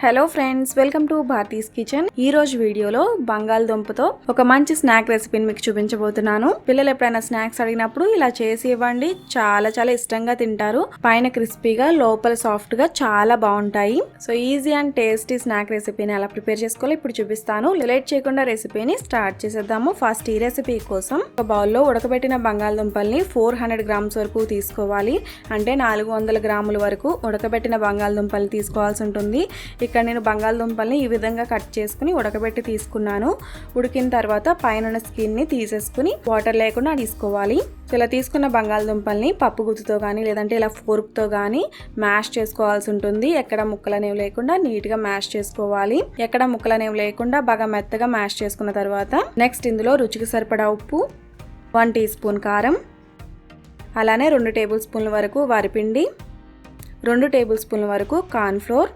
Hello friends, welcome to Bharati's kitchen. ఈ రోజు వీడియోలో బంగాళదుంపతో ఒక మంచి స్నాక్ రెసిపీని మీకు చూపించబోతున్నాను. పిల్లలు ఎప్పుడైనా స్నాక్స్ అడిగినప్పుడు ఇలా చేసి ఇవ్వండి, చాలా చాలా ఇష్టంగా తింటారు. పైన క్రిస్పీగా లోపల సాఫ్ట్ గా చాలా బాగుంటాయి. So easy and tasty snack రెసిపీని ఎలా ప్రిపేర్ చేసుకోవాలో ఇప్పుడు చూపిస్తాను. లేట్ చేయకుండా రెసిపీని స్టార్ట్ చేసేద్దాము. ఫస్ట్ ఈ రెసిపీ కోసం ఒక బౌల్లో ఉడకబెట్టిన బంగాళదుంపల్ని 400 గ్రామ్స్ వరకు తీసుకోవాలి. అంటే 400 గ్రాముల వరకు ఉడకబెట్టిన బంగాళదుంపల్ని తీసుకోవాల్సి ఉంటుంది. ఇక్కడ నేను బంగాళదుంపల్ని ఈ విధంగా కట్ చేసుకుని ఉడకబెట్టి తీసుకున్నాను. ఉడికిన తర్వాత పైన స్కిన్ ని తీసేసుకుని వాటర్ లేకుండా తీసుకోవాలి. ఇలా తీసుకున్న బంగాళదుంపల్ని పప్పు గుత్తుతో కానీ లేదంటే ఇలా ఫోర్క్తో కానీ మ్యాష్ చేసుకోవాల్సి ఉంటుంది. ఎక్కడ ముక్కలు అనేవి లేకుండా నీట్గా మ్యాష్ చేసుకోవాలి. ఎక్కడ ముక్కలు అనేవి లేకుండా బాగా మెత్తగా మ్యాష్ చేసుకున్న తర్వాత నెక్స్ట్ ఇందులో రుచికి సరిపడా ఉప్పు, 1 టీ స్పూన్ కారం, అలానే 2 టేబుల్ స్పూన్ల వరకు వరిపిండి, 2 టేబుల్ స్పూన్ల వరకు కార్న్ ఫ్లోర్,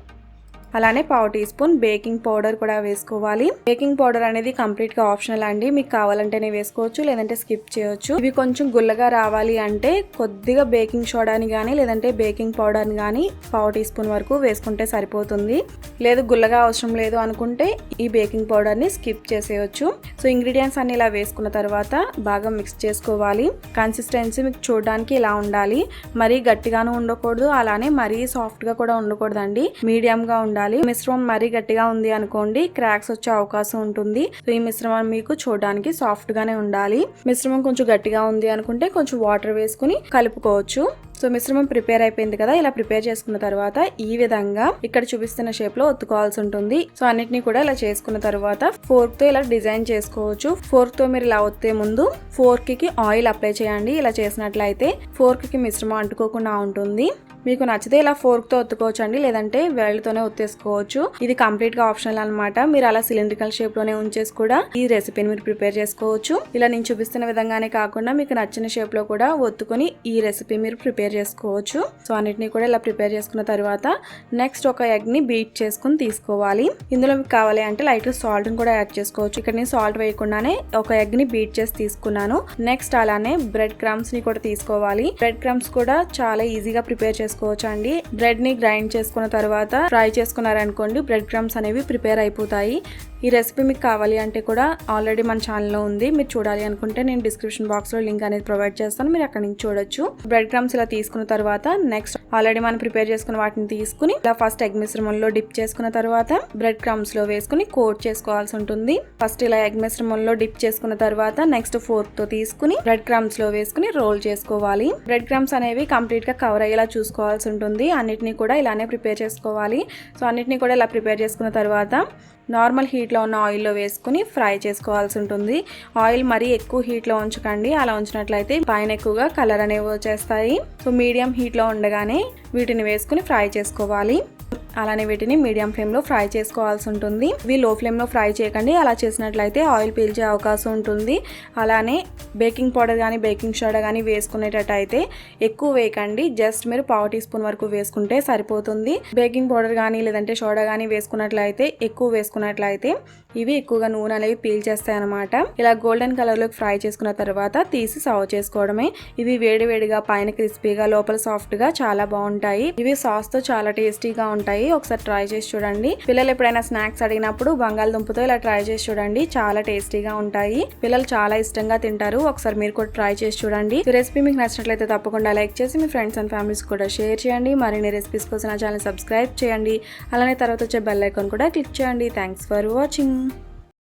అలానే 1/2 టీ స్పూన్ బేకింగ్ పౌడర్ కూడా వేసుకోవాలి. బేకింగ్ పౌడర్ అనేది కంప్లీట్ గా ఆప్షనల్ అండి. మీకు కావాలంటేనే వేసుకోవచ్చు, లేదంటే స్కిప్ చేయొచ్చు. ఇవి కొంచెం గుల్లగా రావాలి అంటే కొద్దిగా బేకింగ్ సోడాని కానీ లేదంటే బేకింగ్ పౌడర్ని కానీ 1/2 టీ స్పూన్ వరకు వేసుకుంటే సరిపోతుంది. లేదు గుల్లగా అవసరం లేదు అనుకుంటే ఈ బేకింగ్ పౌడర్ ని స్కిప్ చేసేయచ్చు. సో ఇంగ్రీడియంట్స్ అన్ని ఇలా వేసుకున్న తర్వాత బాగా మిక్స్ చేసుకోవాలి. కన్సిస్టెన్సీ మీకు చూడడానికి ఇలా ఉండాలి. మరీ గట్టిగాను ఉండకూడదు, అలానే మరీ సాఫ్ట్ గా కూడా ఉండకూడదండి. మీడియం గా ఉండాలి. మిశ్రమం మరీ గట్టిగా ఉంది అనుకోండి, క్రాక్స్ వచ్చే అవకాశం ఉంటుంది. సో ఈ మిశ్రమం మీకు చూడడానికి సాఫ్ట్ గానే ఉండాలి. మిశ్రమం కొంచెం గట్టిగా ఉంది అనుకుంటే కొంచెం వాటర్ వేసుకుని కలుపుకోవచ్చు. సో మిశ్రమం ప్రిపేర్ అయిపోయింది కదా. ఇలా ప్రిపేర్ చేసుకున్న తర్వాత ఈ విధంగా ఇక్కడ చూపిస్తున్న షేప్ లో ఒత్తుకోవాల్సి ఉంటుంది. సో అన్నిటిని కూడా ఇలా చేసుకున్న తర్వాత ఫోర్క్ తో ఇలా డిజైన్ చేసుకోవచ్చు. ఫోర్క్ తో మీరు ఇలా ఒత్తే ముందు ఫోర్క్ కి ఆయిల్ అప్లై చేయండి. ఇలా చేసినట్లయితే ఫోర్క్ కి మిశ్రమం అంటుకోకుండా ఉంటుంది. మీకు నచ్చితే ఇలా ఫోర్క్ తో ఒత్తుకోవచ్చు అండి, లేదంటే వేళ్ళతోనే ఒత్తేసుకోవచ్చు. ఇది కంప్లీట్ గా ఆప్షనల్ అనమాట. మీరు అలా సిలిండ్రికల్ షేప్ లోనే ఉంచేసి కూడా ఈ రెసిపీని మీరు ప్రిపేర్ చేసుకోవచ్చు. ఇలా నేను చూపిస్తున్న విధంగానే కాకుండా మీకు నచ్చిన షేప్ లో కూడా ఒత్తుకొని ఈ రెసిపీ మీరు ప్రిపేర్ చేసుకోవచ్చు. సో అన్నిటిని కూడా ఇలా ప్రిపేర్ చేసుకున్న తర్వాత నెక్స్ట్ ఒక ఎగ్ ని బీట్ చేసుకుని తీసుకోవాలి. ఇందులో మీకు కావాలి అంటే లైట్ గా సాల్ట్ కూడా యాడ్ చేసుకోవచ్చు. ఇక్కడ నేను సాల్ట్ వేయకుండానే ఒక ఎగ్ ని బీట్ చేసి తీసుకున్నాను. నెక్స్ట్ అలానే బ్రెడ్ క్రమ్స్ ని కూడా తీసుకోవాలి. బ్రెడ్ క్రమ్స్ కూడా చాలా ఈజీగా ప్రిపేర్ చేసుకోవచ్చు అండి. బ్రెడ్ ని గ్రైండ్ చేసుకున్న తర్వాత ఫ్రై చేసుకున్నారనుకోండి, బ్రెడ్ క్రమ్స్ అనేవి ప్రిపేర్ అయిపోతాయి. ఈ రెసిపీ మీకు కావాలి అంటే కూడా ఆల్రెడీ మన ఛానల్లో ఉంది. మీరు చూడాలి అనుకుంటే నేను డిస్క్రిప్షన్ బాక్స్ లో లింక్ అనేది ప్రొవైడ్ చేస్తాను, మీరు అక్కడ నుంచి చూడొచ్చు. బ్రెడ్ క్రమ్స్ ఇలా తీసుకున్న తర్వాత నెక్స్ట్ ఆల్రెడీ మనం ప్రిపేర్ చేసుకున్న వాటిని తీసుకుని ఇలా ఫస్ట్ ఎగ్ మిశ్రమంలో డిప్ చేసుకున్న తర్వాత బ్రెడ్ క్రమ్స్ లో వేసుకుని కోట్ చేసుకోవాల్సి ఉంటుంది. ఫస్ట్ ఇలా ఎగ్ మిశ్రమంలో డిప్ చేసుకున్న తర్వాత నెక్స్ట్ ఫోర్క్ తో తీసుకుని బ్రెడ్ క్రమ్స్ లో వేసుకుని రోల్ చేసుకోవాలి. బ్రెడ్ క్రమ్స్ అనేవి కంప్లీట్ గా కవర్ అయ్యేలా చూసుకోవాల్సి ఉంటుంది. అన్నిటిని కూడా ఇలానే ప్రిపేర్ చేసుకోవాలి. సో అన్నిటిని కూడా ఇలా ప్రిపేర్ చేసుకున్న తర్వాత నార్మల్ హీట్లో ఉన్న ఆయిల్లో వేసుకుని ఫ్రై చేసుకోవాల్సి ఉంటుంది. ఆయిల్ మరీ ఎక్కువ హీట్లో ఉంచకండి, అలా ఉంచినట్లయితే పైన ఎక్కువగా కలర్ అనేవి వచ్చేస్తాయి. సో మీడియం హీట్లో ఉండగానే వీటిని వేసుకుని ఫ్రై చేసుకోవాలి. అలానే వీటిని మీడియం ఫ్లేమ్లో ఫ్రై చేసుకోవాల్సి ఉంటుంది. ఇవి లో ఫ్లేమ్లో ఫ్రై చేయకండి, అలా చేసినట్లయితే ఆయిల్ పీల్చే అవకాశం ఉంటుంది. అలానే బేకింగ్ పౌడర్ కానీ బేకింగ్ సోడా కానీ వేసుకునేటట్టు అయితే ఎక్కువ వేయకండి, జస్ట్ మీరు 1/2 టీ స్పూన్ వరకు వేసుకుంటే సరిపోతుంది. బేకింగ్ పౌడర్ కానీ లేదంటే సోడా కానీ వేసుకున్నట్లయితే ఎక్కువ వేసుకున్నట్లయితే ఇవి ఎక్కువగా నూనె అనేవి పీల్చేస్తాయి అనమాట. ఇలా గోల్డెన్ కలర్లోకి ఫ్రై చేసుకున్న తర్వాత తీసి సర్వ్ చేసుకోవడమే. ఇవి వేడి వేడిగా పైన క్రిస్పీగా లోపల సాఫ్ట్గా చాలా బాగుంటాయి. ఇవి సాస్తో చాలా టేస్టీగా ఉంటాయి. ఒకసారి ట్రై చేసి చూడండి. పిల్లలు ఎప్పుడైనా స్నాక్స్ అడిగినప్పుడు బంగాళదుంపతో ఇలా ట్రై చేసి చూడండి, చాలా టేస్టీగా ఉంటాయి. పిల్లలు చాలా ఇష్టంగా తింటారు. ఒకసారి మీరు కూడా ట్రై చేసి చూడండి. ఈ రెసిపీ మీకు నచ్చినట్లయితే తప్పకుండా లైక్ చేసి మీ ఫ్రెండ్స్ అండ్ ఫ్యామిలీస్ కూడా షేర్ చేయండి. మరిన్ని రెసిపీస్ కోసం నా ఛానల్ సబ్స్క్రైబ్ చేయండి. అలానే తర్వాత వచ్చే బెల్ ఐకాన్ కూడా క్లిక్ చేయండి. Thanks for watching.